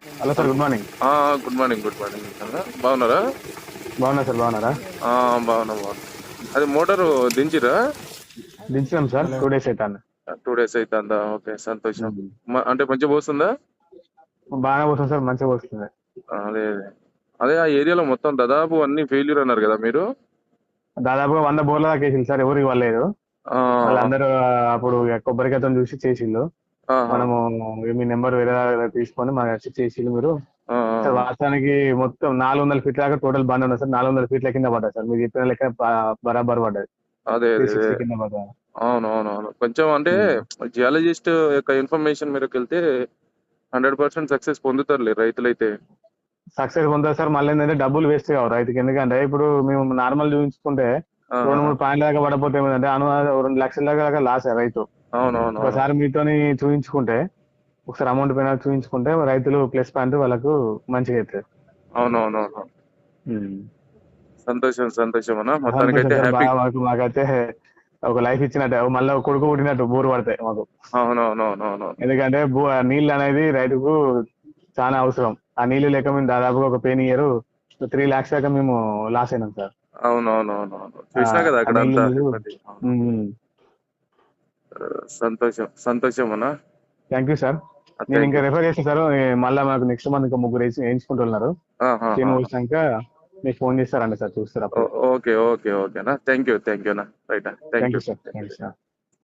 Hello sir, good morning. Good morning, good morning అన్న. బాగున్నారా? బాగున్నా సార్, బాగున్నారా? బాగున్నా. అది మోటారు దించిరా? దించినాం సార్, 2 days అవుతాను. 2 days అవుతుందా? ఓకే, సంతోషం. అంటే మంచిగా పోస్తుందా? బాగానే పోతుంది సార్, మంచిగా పోతుంది. అదే అదే ఆ ఏరియాలో మొత్తం దాదాపు అన్ని ఫెయిల్యూర్ అన్నారు కదా మీరు? దాదాపుగా 100 బోర్ల దాకా వేసింది సార్, ఎవరికి ఇవ్వలేదు. ఆ, వాళ్ళందరూ అప్పుడు కొబ్బరికాయతో చూసి చేసిండు. ఆహా, మనము మీ నెంబర్ వేరే దగ్గర తీసుకొని మన చేసిండు మీరు. ఆ, సార్ వాస్తవానికి మొత్తం 400 ఫీట్ల దాకా టోటల్ బండ్ ఉన్నది సార్. 400 ఫీట్ల కింద పడ్డది సార్, మీరు చెప్పిన లెక్క బరాబర్ పడ్డది. అదే అదే అదే 360 కింద పడ్డది. అవును. కొంచెం అంటే జియాలజిస్ట్ యొక్క ఇన్ఫర్మేషన్ మేరకు వెళ్తే 100% సక్సెస్ పొందుతారులే రైతులైతే. సక్సెస్ పొందారు సార్. మళ్ళీ ఏంటంటే డబ్బులు వేస్ట్ కావు రైతుకి. ఎందుకంటే ఇప్పుడు మేము నార్మల్ చూపించుకుంటే రెండు ఆహా, మూడు పాయింట్ల దాకా పడపోతే ఏమంటే 2 లక్షల దాకా లాస్ రైతు. అవును. ఒకసారి మీతోని చూపించుకుంటే, ఒకసారి అమౌంట్ పైన చూపించుకుంటే రైతులు ప్లస్ పాయింట్ వాళ్ళకు మంచిగా అవుతుంది. అవునవునవును. ఉమ్. సంతోషం అన్న. సంతోషం మొత్తానికైతే సార్, హ్యాపీ. బాగా మాకైతే ఒక లైఫ్ ఇచ్చినట్టే, మళ్ళీ కొడుకు పుట్టినట్టు బోరు పడతాయి మాకు. అవునవునవునవును. ఎందుకంటే నీళ్ళు అనేది రైతుకు చాలా అవసరం. ఆ నీళ్లు లేక మేము దాదాపుగా ఒక పెయిన్ ఇయర్ 3 lakhs దాకా మేము లాస్ అయినాం సార్. అవునవునవునవును. ఆ చూసినా కదా ఆ అక్కడ నీళ్లు అంతా లేవు. ఇబ్బంది. అవును. సంతోషం అన్న. Thank you sir. నేను థ్యాంక్ ఇంకా యూ. రెఫర్ చేస్తాను సార్. మళ్ళీ మాకు నెక్స్ట్ మంత్ ఇంకా ముగ్గురు వేయించుకుంటున్నారు. చేను వచ్చినాక మీకు ఫోన్ చేస్తారండి సార్, చూస్తారు అప్పుడు. ఓకే అన్న. థ్యాంక్ యూ అన్న. Right. Thank thank you. You sir, thank you sir.